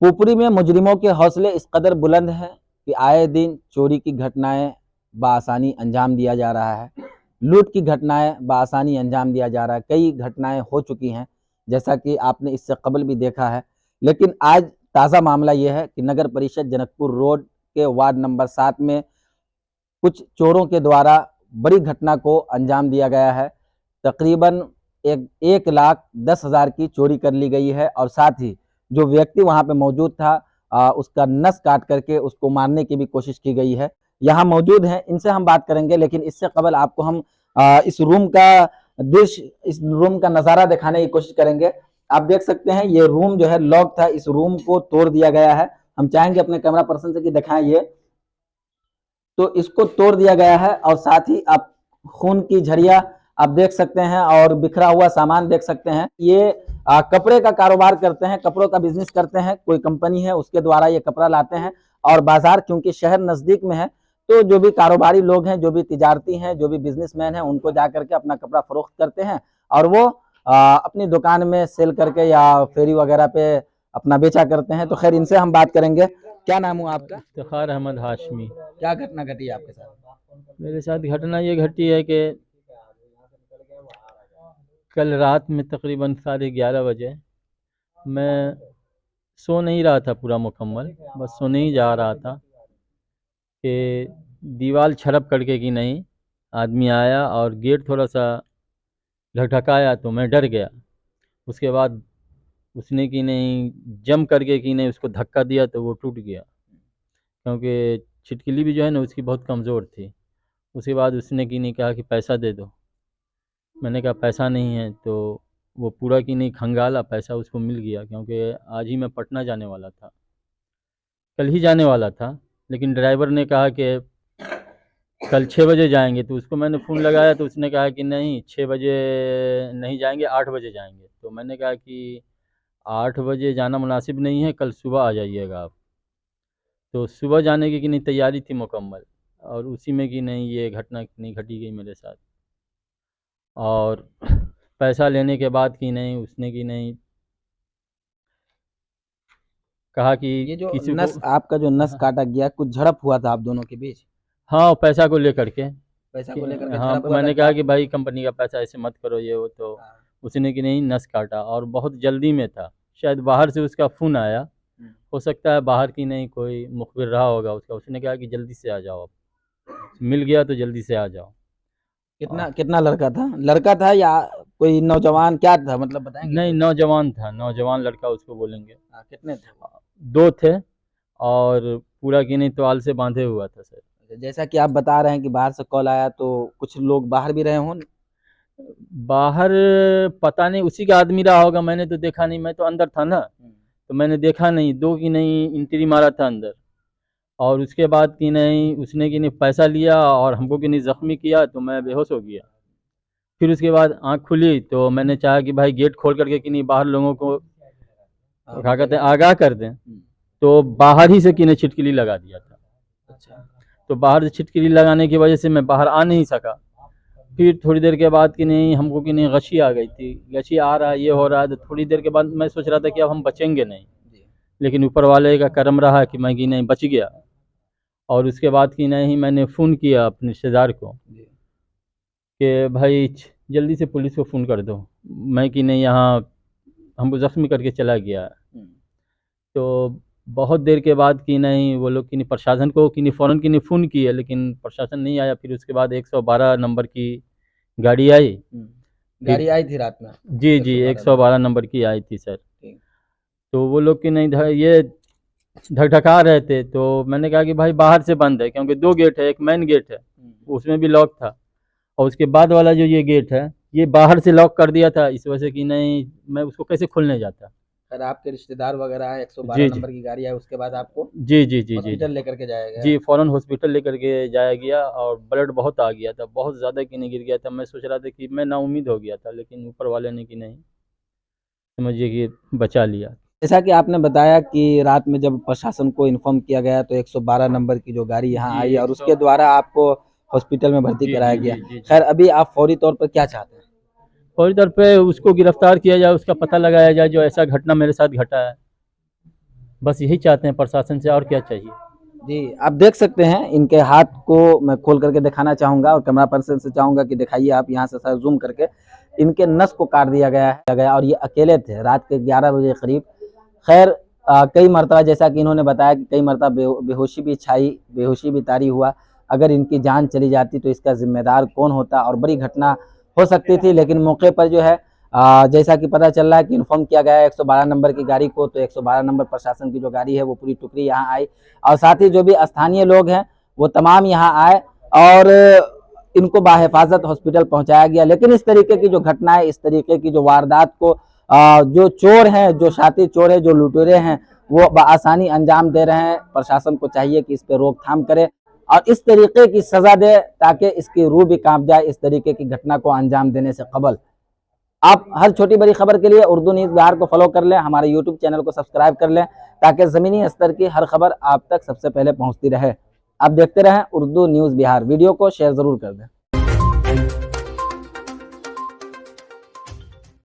पुपरी में मुजरिमों के हौसले इस कदर बुलंद हैं कि आए दिन चोरी की घटनाएं बआसानी अंजाम दिया जा रहा है, लूट की घटनाएं बआसानी अंजाम दिया जा रहा है। कई घटनाएं हो चुकी हैं, जैसा कि आपने इससे कबल भी देखा है। लेकिन आज ताज़ा मामला यह है कि नगर परिषद जनकपुर रोड के वार्ड नंबर 7 में कुछ चोरों के द्वारा बड़ी घटना को अंजाम दिया गया है। तकरीबन 1,10,000 की चोरी कर ली गई है और साथ ही जो व्यक्ति वहां पे मौजूद था उसका नस काट करके उसको मारने की भी कोशिश की गई है। यहाँ मौजूद हैं, इनसे हम बात करेंगे, लेकिन इससे कबल आपको हम इस रूम का दृश्य, इस रूम का नज़ारा दिखाने की कोशिश करेंगे। आप देख सकते हैं ये रूम जो है लॉक था, इस रूम को तोड़ दिया गया है। हम चाहेंगे अपने कैमरा पर्सन से कि दिखाएं ये, तो इसको तोड़ दिया गया है और साथ ही आप खून की झरिया आप देख सकते हैं और बिखरा हुआ सामान देख सकते हैं। ये कपड़े का कारोबार करते हैं, कपड़ों का बिजनेस करते हैं, कोई कंपनी है उसके द्वारा ये कपड़ा लाते हैं और बाजार क्योंकि शहर नजदीक में है तो जो भी कारोबारी लोग हैं, जो भी तिजारती हैं, जो भी बिजनेसमैन हैं, उनको जा करके अपना कपड़ा फरोख्त करते हैं और वो अपनी दुकान में सेल करके या फेरी वगैरह पे अपना बेचा करते हैं। तो खैर इनसे हम बात करेंगे। क्या नाम हुआ आपका? इफ्तिखार अहमद हाशमी। क्या घटना घटी आपके साथ? मेरे साथ घटना ये घटी है कि कल रात में तकरीबन 11:30 बजे मैं सो नहीं रहा था पूरा मुकम्मल, बस सोने ही जा रहा था कि दीवार छड़प करके कि नहीं आदमी आया और गेट थोड़ा सा ढकढकाया तो मैं डर गया। उसके बाद उसने कि नहीं जम करके कि नहीं उसको धक्का दिया तो वो टूट गया, क्योंकि छिटकिली भी जो है ना उसकी बहुत कमज़ोर थी। उसके बाद उसने कि नहीं कहा कि पैसा दे दो। मैंने कहा पैसा नहीं है, तो वो पूरा कि नहीं खंगाला, पैसा उसको मिल गया, क्योंकि आज ही मैं पटना जाने वाला था, कल ही जाने वाला था। लेकिन ड्राइवर ने कहा कि कल 6 बजे जाएंगे, तो उसको मैंने फ़ोन लगाया तो उसने कहा कि नहीं 6 बजे नहीं जाएंगे, 8 बजे जाएंगे। तो मैंने कहा कि 8 बजे जाना मुनासिब नहीं है, कल सुबह आ जाइएगा आप। तो सुबह जाने की कि नहीं तैयारी थी मुकम्मल, और उसी में कि नहीं ये घटना कि नहीं घटी गई मेरे साथ। और पैसा लेने के बाद कि नहीं उसने कि नहीं कहा कि ये जो किसी नस को, आपका जो नस काटा गया, कुछ झड़प हुआ था आप दोनों के बीच? हाँ पैसा को लेकर के पैसा कि को लेकर के हाँ झड़प हुआ था मैंने क्या? कहा कि भाई कंपनी का पैसा ऐसे मत करो ये वो, तो हाँ। उसने कि नहीं नस काटा और बहुत जल्दी में था। शायद बाहर से उसका फ़ोन आया, हो सकता है बाहर की नहीं कोई मुखबिर रहा होगा उसका। उसने कहा कि जल्दी से आ जाओ, अब मिल गया तो जल्दी से आ जाओ। कितना कितना लड़का था? लड़का था या कोई नौजवान, क्या था, मतलब बताएंगे नहीं कुछ? नौजवान था, नौजवान लड़का उसको बोलेंगे। हाँ, कितने थे वो? 2 थे और पूरा कि नहीं तौल से बांधे हुआ था सर। जैसा कि आप बता रहे हैं कि बाहर से कॉल आया, तो कुछ लोग बाहर भी रहे हों? बाहर पता नहीं उसी का आदमी रहा होगा, मैंने तो देखा नहीं, मैं तो अंदर था ना, तो मैंने देखा नहीं। 2 की नहीं एंट्री मारा था अंदर, और उसके बाद कि नहीं उसने कि नहीं पैसा लिया और हमको कि नहीं ज़ख्मी किया, तो मैं बेहोश हो गया। फिर उसके बाद आँख खुली तो मैंने चाहा कि भाई गेट खोल करके कि नहीं बाहर लोगों को क्या कहते हैं आगाह कर दें, तो बाहर ही से कि नहीं छिटकिली लगा दिया था। अच्छा। तो बाहर से छिटकिली लगाने की वजह से मैं बाहर आ नहीं सका। फिर थोड़ी देर के बाद कि नहीं हमको कि नहीं गशी आ गई थी, गशी आ रहा है ये हो रहा है। तो थोड़ी देर के बाद मैं सोच रहा था कि अब हम बचेंगे नहीं, लेकिन ऊपर वाले का करम रहा कि मैं कि नहीं बच गया। और उसके बाद कि नहीं मैंने फ़ोन किया अपने रिश्तेदार को कि भाई जल्दी से पुलिस को फ़ोन कर दो, मैं कि नहीं यहाँ हमको ज़ख्मी करके चला गया। तो बहुत देर के बाद कि नहीं वो लोग कि नहीं प्रशासन को कि नहीं फ़ौरन कि नहीं फ़ोन किए, लेकिन प्रशासन नहीं आया। फिर उसके बाद 112 नंबर की गाड़ी आई। गाड़ी आई थी रात में? जी जी 112 नंबर की आई थी सर। तो वो लोग कि नहीं ये ढकढका रहे थे, तो मैंने कहा कि भाई बाहर से बंद है, क्योंकि 2 गेट है, एक मेन गेट है उसमें भी लॉक था, और उसके बाद वाला जो ये गेट है ये बाहर से लॉक कर दिया था। इस वजह से कि नहीं मैं उसको कैसे खोलने जाता। फिर आपके रिश्तेदार वगैरह आए, 112 जी जी नंबर की गाड़ी आई, उसके बाद आपको जी जी जी जी हॉस्पिटल लेकर के जाया गया? जी फ़ौरन हॉस्पिटल लेकर के जाया गया, और ब्लड बहुत आ गया था, बहुत ज़्यादा कि नहीं गिर गया था। मैं सोच रहा था कि मैं नाउम्मीद हो गया था, लेकिन ऊपर वाले ने कि नहीं समझिए कि बचा लिया। जैसा कि आपने बताया कि रात में जब प्रशासन को इन्फॉर्म किया गया तो 112 नंबर की जो गाड़ी यहाँ आई और उसके द्वारा आपको हॉस्पिटल में भर्ती कराया गया। खैर अभी आप फौरी तौर पर क्या चाहते हैं? फौरी तौर पे उसको गिरफ्तार किया जाए, उसका पता लगाया जाए जो ऐसा घटना मेरे साथ घटा है। बस यही चाहते हैं प्रशासन से, और क्या चाहिए। जी, आप देख सकते हैं इनके हाथ को मैं खोल करके दिखाना चाहूँगा और कैमरा पर्सन से चाहूँगा कि दिखाइए आप यहाँ से सर ज़ूम करके। इनके नस को काट दिया गया और ये अकेले थे रात के 11 बजे करीब। खैर कई मरतबा जैसा कि इन्होंने बताया कि कई मरतबा बेहोशी भी छाई, बेहोशी भी तारी हुआ। अगर इनकी जान चली जाती तो इसका ज़िम्मेदार कौन होता और बड़ी घटना हो सकती थी। लेकिन मौके पर जो है जैसा कि पता चल रहा है कि इन्फॉर्म किया गया है 112 नंबर की गाड़ी को, तो 112 नंबर प्रशासन की जो गाड़ी है वो पूरी टुकड़ी यहाँ आई और साथ ही जो भी स्थानीय लोग हैं वो तमाम यहाँ आए और इनको बाहिफाजत हॉस्पिटल पहुँचाया गया। लेकिन इस तरीके की जो घटना है, इस तरीके की जो वारदात को जो चोर हैं, जो शातिर चोर है, जो लुटेरे हैं, वो बआसानी अंजाम दे रहे हैं। प्रशासन को चाहिए कि इस पर रोकथाम करे और इस तरीके की सज़ा दे ताकि इसकी रूह भी कांप जाए इस तरीके की घटना को अंजाम देने से कबल। आप हर छोटी बड़ी खबर के लिए उर्दू न्यूज़ बिहार को फॉलो कर लें, हमारे यूट्यूब चैनल को सब्सक्राइब कर लें ताकि ज़मीनी स्तर की हर खबर आप तक सबसे पहले पहुंचती रहे। आप देखते रहें उर्दू न्यूज़ बिहार। वीडियो को शेयर ज़रूर कर दें।